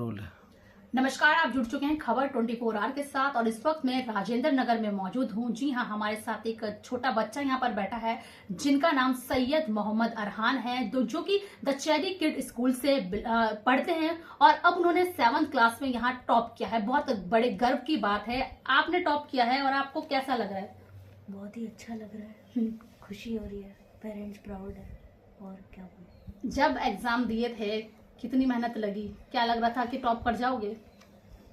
Role है। नमस्कार, आप जुड़ चुके हैं खबर 24 आवर के साथ और इस वक्त मैं राजेंद्र नगर में मौजूद हूं। जी हां, हमारे साथ एक छोटा बच्चा यहां पर बैठा है जिनका नाम सैयद मोहम्मद अरहान है, जो कि द चेरी किड स्कूल से पढ़ते हैं और अब उन्होंने 7th क्लास में यहां टॉप किया है। बहुत बड़े गर्व की बात है, आपने टॉप किया है और आपको कैसा लग रहा है? बहुत ही अच्छा लग रहा है, खुशी हो रही है, पेरेंट्स प्राउड है और क्या बोलूं। जब एग्जाम दिए थे कितनी मेहनत लगी, क्या लग रहा था कि टॉप कर जाओगे?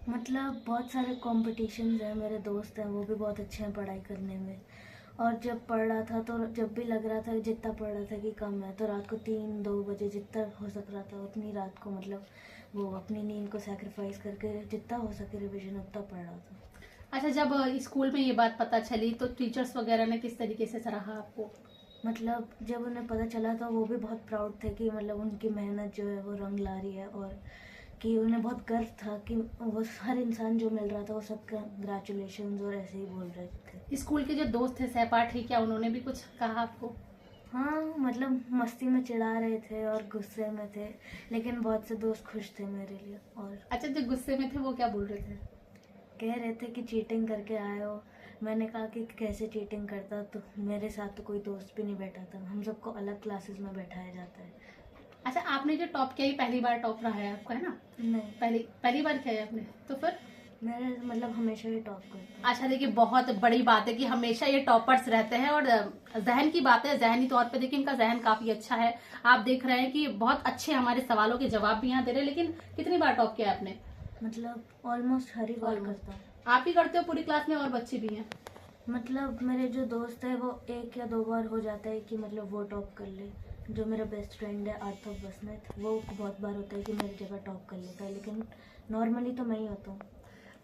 मतलब बहुत सारे कॉम्पिटिशन्स हैं, मेरे दोस्त हैं वो भी बहुत अच्छे हैं पढ़ाई करने में। और जब पढ़ रहा था तो जब भी लग रहा था जितना पढ़ रहा था कि कम है, तो रात को 3-2 बजे जितना हो सक रहा था उतनी रात को, मतलब वो अपनी नींद को सैक्रिफाइस करके जितना हो सके रिविजन उतना पढ़ रहा था। अच्छा, जब स्कूल में ये बात पता चली तो टीचर्स वगैरह ने किस तरीके से सराहा आपको? मतलब जब उन्हें पता चला तो वो भी बहुत प्राउड थे कि मतलब उनकी मेहनत जो है वो रंग ला रही है, और कि उन्हें बहुत गर्व था कि वो हर इंसान जो मिल रहा था वो सब कंग्रेचुलेशंस और ऐसे ही बोल रहे थे। स्कूल के जो दोस्त थे सहपाठी, क्या उन्होंने भी कुछ कहा आपको? हाँ, मतलब मस्ती में चिढ़ा रहे थे और गुस्से में थे, लेकिन बहुत से दोस्त खुश थे मेरे लिए। और अच्छा, जो गुस्से में थे वो क्या बोल रहे थे? कह रहे थे कि चीटिंग करके आए हो। मैंने कहा कि कैसे चीटिंग करता, तो मेरे साथ तो कोई दोस्त भी नहीं बैठा था, हम सबको अलग क्लासेस में बैठाया जाता है। अच्छा, आपने जो टॉप किया, ये पहली बार टॉप रहा है आपका, है ना? नहीं, पहली बार किया है आपने, तो फिर? मेरे मतलब हमेशा ही टॉप करता। अच्छा, देखिए बहुत बड़ी बात है कि हमेशा ये टॉपर्स रहते हैं और जहन की बात है, जहनी तौर पे देखिए इनका जहन काफी अच्छा है। आप देख रहे हैं कि बहुत अच्छे हमारे सवालों के जवाब भी यहाँ दे रहे हैं। लेकिन कितनी बार टॉप किया है आपने? मतलब ऑलमोस्ट हर ही बार करता हूँ। आप ही करते हो पूरी क्लास में और बच्चे भी हैं? मतलब मेरे जो दोस्त है वो 1 या 2 बार हो जाता है कि मतलब वो टॉप कर ले। जो मेरा बेस्ट फ्रेंड है आर्थव बसनेत, वो बहुत बार होता है कि मेरी जगह टॉप कर लेता है, लेकिन नॉर्मली तो मैं ही होता हूँ।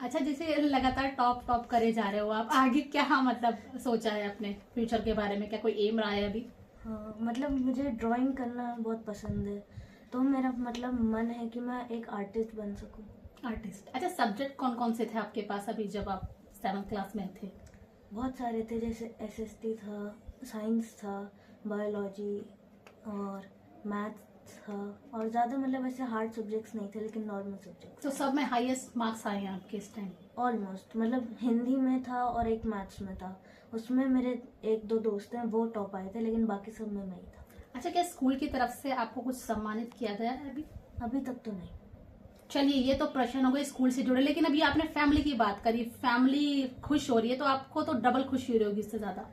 अच्छा, जैसे लगातार टॉप करे जा रहे हो आप, आगे क्या मतलब सोचा है अपने फ्यूचर के बारे में? क्या कोई एम रहा है अभी? हाँ, मतलब मुझे ड्राइंग करना बहुत पसंद है, तो मेरा मतलब मन है कि मैं एक आर्टिस्ट बन सकूँ। आर्टिस्ट। अच्छा, सब्जेक्ट कौन कौन से थे आपके पास अभी जब आप 7th क्लास में थे? बहुत सारे थे, जैसे एसएसटी था, साइंस था, बायोलॉजी और मैथ्स था, और ज़्यादा मतलब ऐसे हार्ड सब्जेक्ट्स नहीं थे, लेकिन नॉर्मल सब्जेक्ट्स। तो सब में हाईएस्ट मार्क्स आए हैं आपके इस टाइम? ऑलमोस्ट, मतलब हिंदी में था और एक मैथ्स में था, उसमें मेरे 1-2 दोस्त हैं वो टॉप आए थे, लेकिन बाकी सब में मैं ही था। अच्छा, क्या स्कूल की तरफ से आपको कुछ सम्मानित किया गया है अभी? अभी तक तो नहीं। चलिए, ये तो प्रश्न हो गए स्कूल से जुड़े, लेकिन अभी आपने फैमिली की बात करी, फैमिली खुश हो रही है तो आपको तो डबल खुशी हो रही होगी इससे ज्यादा।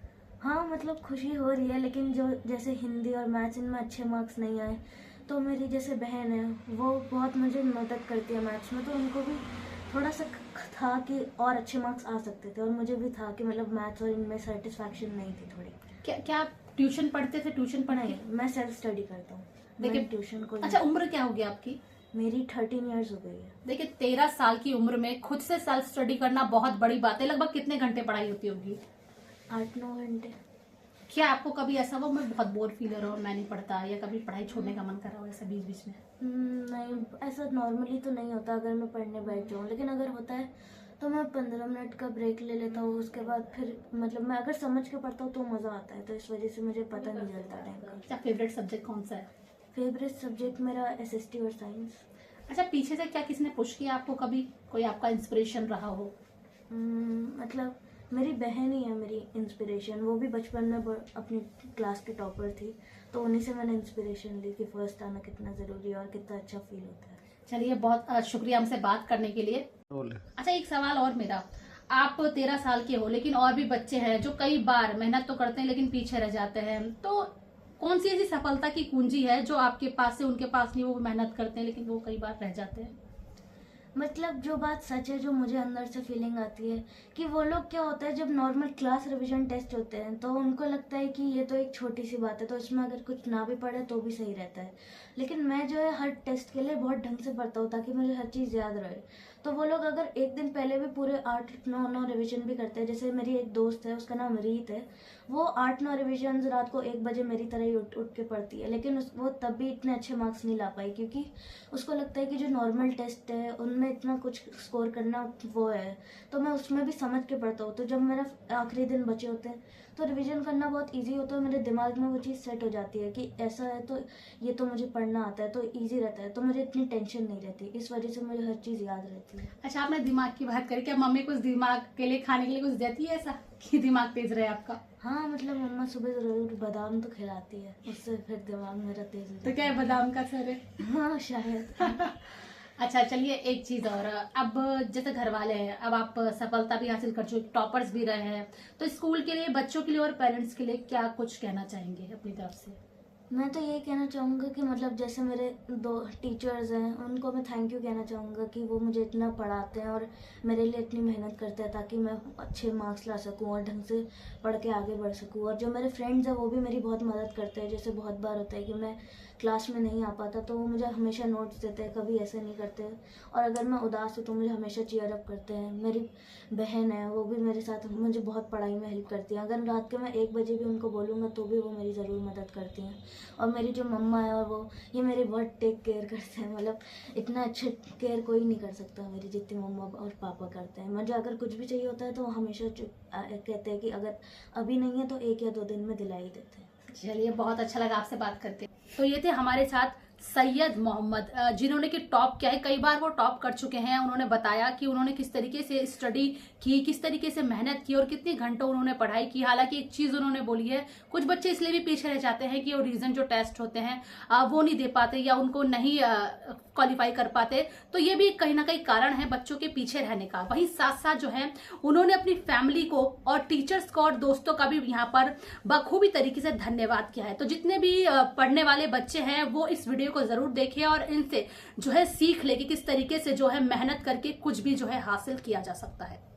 हाँ, मतलब खुशी हो रही है, लेकिन जो जैसे हिंदी और मैथ्स इनमें अच्छे मार्क्स नहीं आए, तो मेरी जैसे बहन है वो बहुत मुझे मदद करती है मैथ्स में, तो उनको भी थोड़ा सा था कि और अच्छे मार्क्स आ सकते थे, और मुझे भी था कि मतलब मैथ्स और इनमें सेटिस्फैक्शन नहीं थी थोड़ी। क्या आप ट्यूशन पढ़ते थे? ट्यूशन पढ़ नहीं, के? मैं सेल्फ स्टडी करता हूँ, देखिए, मैं ट्यूशन को। अच्छा, उम्र क्या हो गई आपकी? मेरी 13 ईयर्स हो गई है। देखिए, 13 साल की उम्र में खुद से सेल्फ स्टडी करना बहुत बड़ी बात है। लगभग कितने घंटे पढ़ाई होती होगी? 8-9 घंटे। क्या आपको कभी ऐसा हुआ मैं बहुत बोर फील हो रहा हूँ, मैं नहीं पढ़ता, या कभी पढ़ाई छोड़ने का मन कर रहा हो ऐसा बीच बीच में? नहीं, ऐसा नॉर्मली तो नहीं होता अगर मैं पढ़ने बैठ जाऊँ, लेकिन अगर होता है तो मैं 15 मिनट का ब्रेक ले लेता हूँ, उसके बाद फिर मतलब मैं अगर समझ के पढ़ता हूँ तो मज़ा आता है, तो इस वजह से मुझे पता नहीं चलता टाइम का। अच्छा, फेवरेट सब्जेक्ट कौन सा है? फेवरेट सब्जेक्ट मेरा एसएसटी और साइंस। अच्छा, पीछे से क्या किसी ने पुश किया आपको, कभी कोई आपका इंस्पिरेशन रहा हो? मतलब मेरी बहन ही है मेरी इंस्पिरेशन, वो भी बचपन में अपनी क्लास की टॉपर थी, तो उन्हीं से मैंने इंस्पिरेशन ली कि फर्स्ट आना कितना ज़रूरी है और कितना अच्छा फील होता है। चलिए, बहुत शुक्रिया हमसे बात करने के लिए। अच्छा, एक सवाल और मेरा, आप 13 साल के हो लेकिन और भी बच्चे हैं जो कई बार मेहनत तो करते हैं लेकिन पीछे रह जाते हैं, तो कौन सी ऐसी सफलता की कुंजी है जो आपके पास है उनके पास नहीं? वो मेहनत करते हैं लेकिन वो कई बार रह जाते हैं। मतलब जो बात सच है, जो मुझे अंदर से फीलिंग आती है कि वो लोग, क्या होता है जब नॉर्मल क्लास रिवीजन टेस्ट होते हैं तो उनको लगता है कि ये तो एक छोटी सी बात है, तो इसमें अगर कुछ ना भी पढ़े तो भी सही रहता है, लेकिन मैं जो है हर टेस्ट के लिए बहुत ढंग से पढ़ता हूँ ताकि मुझे हर चीज़ याद रहे। तो वो लोग अगर एक दिन पहले भी पूरे 8-9 रिविजन भी करते हैं, जैसे मेरी एक दोस्त है उसका नाम रीत है, वो 8-9 रिविजन रात को 1 बजे मेरी तरह ही उठ के पढ़ती है, लेकिन वो तब भी इतने अच्छे मार्क्स नहीं ला पाई, क्योंकि उसको लगता है कि जो नॉर्मल टेस्ट है उनमें में इतना कुछ स्कोर करना वो है, तो मैं उसमें भी समझ के पढ़ता हूँ। तो जब मेरा आखिरी दिन बचे होते हैं तो रिवीजन करना बहुत इजी होता है, मेरे दिमाग में वो चीज़ सेट हो जाती है कि ऐसा है तो ये तो मुझे पढ़ना आता है, तो इजी रहता है, तो मुझे इतनी टेंशन नहीं रहती। इस वजह से मुझे हर चीज़ याद रहती है। अच्छा, आपने दिमाग की बात करी, क्या मम्मी कुछ दिमाग के लिए खाने के लिए कुछ देती है ऐसा कि दिमाग तेज रहे आपका? हाँ, मतलब मम्मा सुबह ज़रूर बादाम तो खिलाती है, उससे फिर दिमाग मेरा तेज हो जाता तो क्या है, बादाम का असर है? है। हाँ शायद। अच्छा चलिए, एक चीज और, अब जैसे घर वाले हैं, अब आप सफलता भी हासिल कर चुके, टॉपर्स भी रहे हैं, तो स्कूल के लिए, बच्चों के लिए और पेरेंट्स के लिए क्या कुछ कहना चाहेंगे अपनी तरफ से? मैं तो यही कहना चाहूँगा कि मतलब जैसे मेरे 2 टीचर्स हैं, उनको मैं थैंक यू कहना चाहूँगा कि वो मुझे इतना पढ़ाते हैं और मेरे लिए इतनी मेहनत करते हैं ताकि मैं अच्छे मार्क्स ला सकूँ और ढंग से पढ़ के आगे बढ़ सकूँ। और जो मेरे फ्रेंड्स हैं वो भी मेरी बहुत मदद करते हैं। जैसे बहुत बार होता है कि मैं क्लास में नहीं आ पाता तो वो मुझे हमेशा नोट्स देते हैं, कभी ऐसे नहीं करते। और अगर मैं उदास हूँ तो मुझे हमेशा चीयर अप करते हैं। मेरी बहन है, वो भी मेरे साथ मुझे बहुत पढ़ाई में हेल्प करती है। अगर रात के मैं 1 बजे भी उनको बोलूँगा तो भी वो मेरी ज़रूर मदद करती हैं। और मेरी जो मम्मा है और वो, ये मेरी बहुत टेक केयर करते हैं। मतलब इतना अच्छा केयर कोई नहीं कर सकता मेरी जितनी मम्मा और पापा करते हैं। मुझे अगर कुछ भी चाहिए होता है तो वो हमेशा कहते हैं कि अगर अभी नहीं है तो 1 या 2 दिन में दिला ही देते हैं। चलिए, बहुत अच्छा लगा आपसे बात करके। तो ये थे हमारे साथ सैयद मोहम्मद, जिन्होंने कि टॉप किया है, कई बार वो टॉप कर चुके हैं। उन्होंने बताया कि उन्होंने किस तरीके से स्टडी की, किस तरीके से मेहनत की और कितने घंटों उन्होंने पढ़ाई की। हालांकि एक चीज उन्होंने बोली है, कुछ बच्चे इसलिए भी पीछे रह जाते हैं कि वो रीजन जो टेस्ट होते हैं वो नहीं दे पाते या उनको नहीं क्वालिफाई कर पाते। तो ये भी कहीं ना कहीं कारण है बच्चों के पीछे रहने का। वहीं साथ साथ जो है, उन्होंने अपनी फैमिली को और टीचर्स को और दोस्तों का भी यहाँ पर बखूबी तरीके से धन्यवाद किया है। तो जितने भी पढ़ने वाले बच्चे हैं वो इस वीडियो को जरूर देखें और इनसे जो है सीख ले कि किस तरीके से जो है मेहनत करके कुछ भी जो है हासिल किया जा सकता है।